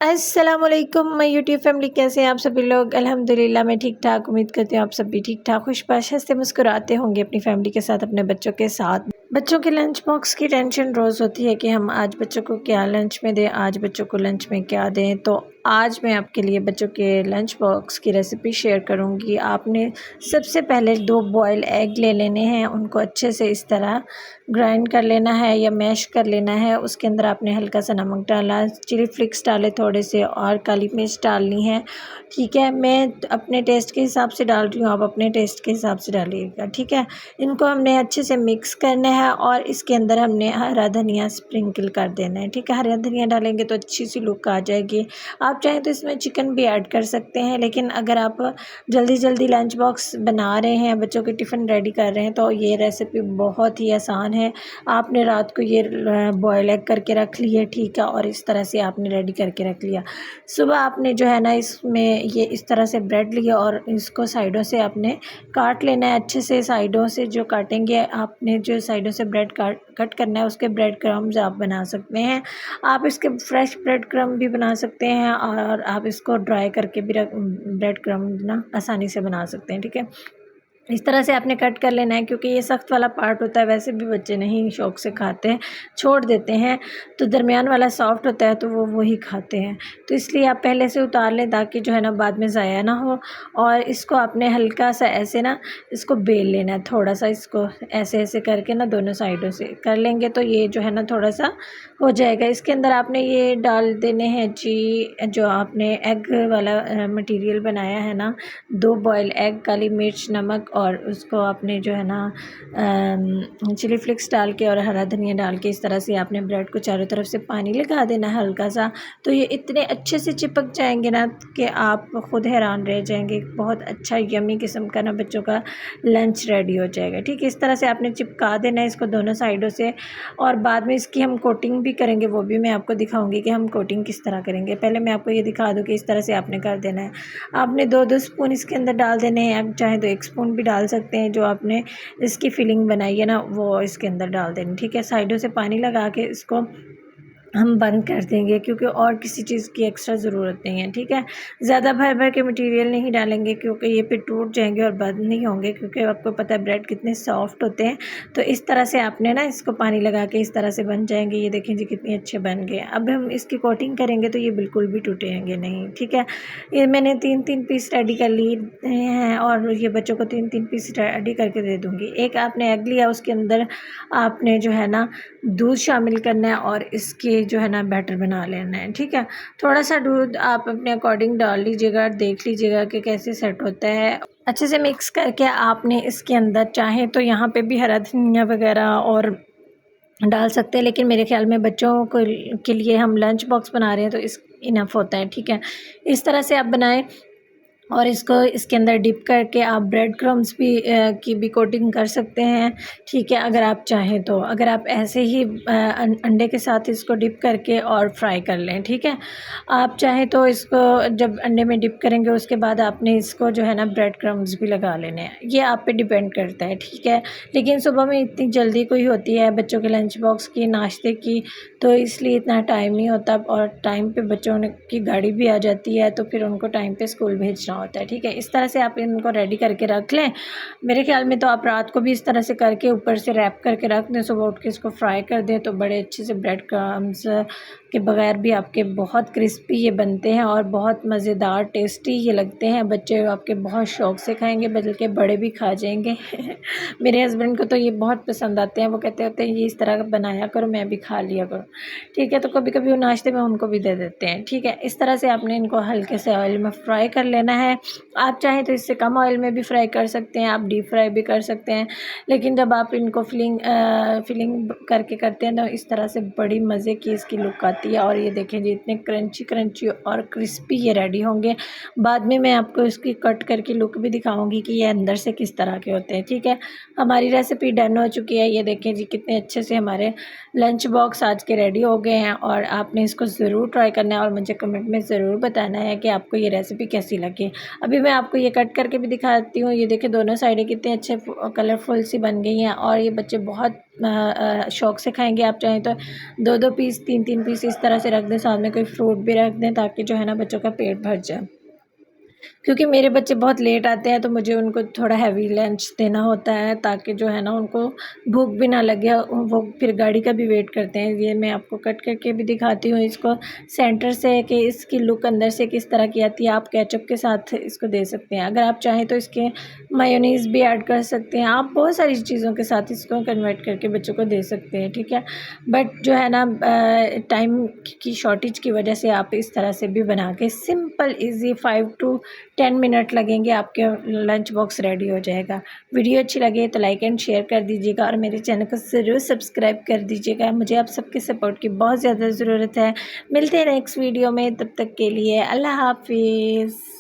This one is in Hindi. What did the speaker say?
अस्सलामुअलैकुम माय यूट्यूब फैमिली, कैसे हैं आप सभी लोग। अल्हम्दुलिल्लाह मैं ठीक ठाक। उम्मीद करती हूँ आप सब भी ठीक ठाक खुशबाश हंसते मुस्कुराते होंगे अपनी फैमिली के साथ, अपने बच्चों के साथ। बच्चों के लंच बॉक्स की टेंशन रोज़ होती है कि हम आज बच्चों को क्या लंच में दें, आज बच्चों को लंच में क्या दें। तो आज मैं आपके लिए बच्चों के लंच बॉक्स की रेसिपी शेयर करूंगी। आपने सबसे पहले 2 बॉयल एग ले लेने हैं, उनको अच्छे से इस तरह ग्राइंड कर लेना है या मैश कर लेना है। उसके अंदर आपने हल्का सा नमक डाला, चिली फ्लिक्स डाले थोड़े से, और काली मिर्च डालनी है। ठीक है, मैं अपने टेस्ट के हिसाब से डाल रही हूँ, आप अपने टेस्ट के हिसाब से डालिएगा। ठीक है, इनको हमने अच्छे से मिक्स करना है और इसके अंदर हमने हरा धनिया स्प्रिंकल कर देना है। ठीक है, हरा धनिया डालेंगे तो अच्छी सी लुक आ जाएगी। आप चाहें तो इसमें चिकन भी ऐड कर सकते हैं, लेकिन अगर आप जल्दी जल्दी लंच बॉक्स बना रहे हैं, बच्चों के टिफ़िन रेडी कर रहे हैं, तो ये रेसिपी बहुत ही आसान है। आपने रात को ये बॉयल एग करके रख लिए, ठीक है, और इस तरह से आपने रेडी करके रख लिया। सुबह आपने जो है ना इसमें ये इस तरह से ब्रेड लिया और इसको साइडों से आपने काट लेना है अच्छे से। साइडों से जो काटेंगे आपने, जो साइडों से ब्रेड कट करना है, उसके ब्रेड क्रम्स आप बना सकते हैं। आप इसके फ्रेश ब्रेड क्रम्ब भी बना सकते हैं और आप इसको ड्राई करके भी ब्रेड क्रम्ब ना आसानी से बना सकते हैं। ठीक है, इस तरह से आपने कट कर लेना है, क्योंकि ये सख्त वाला पार्ट होता है, वैसे भी बच्चे नहीं शौक़ से खाते हैं, छोड़ देते हैं। तो दरमियान वाला सॉफ्ट होता है तो वो वही खाते हैं। तो इसलिए आप पहले से उतार लें ताकि जो है ना बाद में ज़ाया ना हो। और इसको आपने हल्का सा ऐसे ना इसको बेल लेना है, थोड़ा सा इसको ऐसे ऐसे करके ना दोनों साइडों से कर लेंगे तो ये जो है ना थोड़ा सा हो जाएगा। इसके अंदर आपने ये डाल देने हैं जी, जो आपने एग वाला मटेरियल बनाया है ना, 2 बॉयल एग, काली मिर्च, नमक, और उसको आपने जो है ना चिली फ्लिक्स डाल के और हरा धनिया डाल के इस तरह से आपने ब्रेड को चारों तरफ से पानी लगा देना है हल्का सा। तो ये इतने अच्छे से चिपक जाएंगे ना कि आप ख़ुद हैरान रह जाएंगे। बहुत अच्छा यमी किस्म का ना बच्चों का लंच रेडी हो जाएगा। ठीक है, इस तरह से आपने चिपका देना है इसको दोनों साइडों से। और बाद में इसकी हम कोटिंग भी करेंगे, वो भी मैं आपको दिखाऊंगी कि हम कोटिंग किस तरह करेंगे। पहले मैं आपको ये दिखा दूँ कि इस तरह से आपने कर देना है। आपने 2-2 स्पून इसके अंदर डाल देने हैं, आप चाहें तो 1 स्पून भी डाल सकते हैं। जो आपने इसकी फिलिंग बनाई है ना वो इसके अंदर डाल देनी। ठीक है, साइडों से पानी लगा के इसको हम बंद कर देंगे, क्योंकि और किसी चीज़ की एक्स्ट्रा ज़रूरत नहीं है। ठीक है, ज़्यादा भर भर के मटेरियल नहीं डालेंगे, क्योंकि ये फिर टूट जाएंगे और बंद नहीं होंगे, क्योंकि आपको पता है ब्रेड कितने सॉफ्ट होते हैं। तो इस तरह से आपने ना इसको पानी लगा के इस तरह से बन जाएंगे। ये देखें जी कितने अच्छे बन गए। अब हम इसकी कोटिंग करेंगे तो ये बिल्कुल भी टूटेंगे नहीं। ठीक है, ये मैंने 3-3 पीस रेडी कर लिए हैं और ये बच्चों को 3-3 पीस रेडी करके दे दूँगी। एक आपने एग लिया, उसके अंदर आपने जो है ना दूध शामिल करना है और इसके जो है ना बैटर बना लेना है। ठीक है, थोड़ा सा दूध आप अपने अकॉर्डिंग डाल लीजिएगा, देख लीजिएगा कि कैसे सेट होता है। अच्छे से मिक्स करके आपने इसके अंदर चाहे तो यहाँ पे भी हरा धनिया वगैरह और डाल सकते हैं, लेकिन मेरे ख्याल में बच्चों को के लिए हम लंच बॉक्स बना रहे हैं तो इस इनफ होता है। ठीक है, इस तरह से आप बनाएं और इसको इसके अंदर डिप करके आप ब्रेड क्रम्स भी की भी कोटिंग कर सकते हैं। ठीक है, अगर आप चाहें तो। अगर आप ऐसे ही अंडे के साथ इसको डिप करके और फ्राई कर लें। ठीक है, आप चाहें तो इसको जब अंडे में डिप करेंगे उसके बाद आपने इसको जो है ना ब्रेड क्रम्स भी लगा लेने हैं। ये आप पे डिपेंड करता है। ठीक है, लेकिन सुबह में इतनी जल्दी कोई होती है बच्चों के लंच बॉक्स की, नाश्ते की, तो इसलिए इतना टाइम नहीं होता और टाइम पे बच्चों की गाड़ी भी आ जाती है, तो फिर उनको टाइम पे स्कूल भेजना होता है। ठीक है, इस तरह से आप इनको रेडी करके रख लें। मेरे ख्याल में तो आप रात को भी इस तरह से करके ऊपर से रैप करके रख दें, सुबह उठ के इसको फ्राई कर दें तो बड़े अच्छे से ब्रेड क्रम्स के बगैर भी आपके बहुत क्रिस्पी ये बनते हैं और बहुत मज़ेदार टेस्टी ये लगते हैं। बच्चे आपके बहुत शौक़ से खाएंगे, बल्कि बड़े भी खा जाएंगे। मेरे हस्बैंड को तो ये बहुत पसंद आते हैं, वो कहते होते हैं ये इस तरह का बनाया करो, मैं भी खा लिया करो। ठीक है, तो कभी कभी वो नाश्ते में उनको भी दे देते हैं। ठीक है, इस तरह से आपने इनको हल्के से ऑयल में फ्राई कर लेना है। आप चाहें तो इससे कम ऑयल में भी फ्राई कर सकते हैं, आप डीप फ्राई भी कर सकते हैं, लेकिन जब आप इनको फिलिंग करके करते हैं तो इस तरह से बड़ी मज़े की इसकी लुक आती है। और ये देखें जी इतने क्रंची क्रंची और क्रिस्पी ये रेडी होंगे। बाद में मैं आपको इसकी कट करके लुक भी दिखाऊंगी कि ये अंदर से किस तरह के होते हैं। ठीक है, हमारी रेसिपी डन हो चुकी है। ये देखें जी कितने अच्छे से हमारे लंच बॉक्स आज के रेडी हो गए हैं और आपने इसको ज़रूर ट्राई करना है और मुझे कमेंट में ज़रूर बताना है कि आपको ये रेसिपी कैसी लगी। अभी मैं आपको ये कट करके भी दिखाती हूँ। ये देखिए दोनों साइडें कितने अच्छे कलरफुल सी बन गई हैं और ये बच्चे बहुत शौक़ से खाएंगे। आप चाहें तो 2-2 पीस 3-3 पीस इस तरह से रख दें, साथ में कोई फ्रूट भी रख दें ताकि जो है ना बच्चों का पेट भर जाए। क्योंकि मेरे बच्चे बहुत लेट आते हैं तो मुझे उनको थोड़ा हैवी लंच देना होता है ताकि जो है ना उनको भूख भी ना लगे, वो फिर गाड़ी का भी वेट करते हैं। ये मैं आपको कट करके भी दिखाती हूँ इसको सेंटर से कि इसकी लुक अंदर से किस तरह की आती है। आप केचप के साथ इसको दे सकते हैं, अगर आप चाहें तो इसके मायोनीज़ भी ऐड कर सकते हैं। आप बहुत सारी चीज़ों के साथ इसको कन्वर्ट करके बच्चों को दे सकते हैं, ठीक है। बट जो है ना टाइम की शॉर्टेज की वजह से आप इस तरह से भी बना के सिंपल ईज़ी 5 to 10 मिनट लगेंगे, आपके लंच बॉक्स रेडी हो जाएगा। वीडियो अच्छी लगे तो लाइक एंड शेयर कर दीजिएगा और मेरे चैनल को ज़रूर सब्सक्राइब कर दीजिएगा। मुझे आप सबके सपोर्ट की बहुत ज़्यादा ज़रूरत है। मिलते हैं नेक्स्ट वीडियो में, तब तक के लिए अल्लाह हाफ़िज़।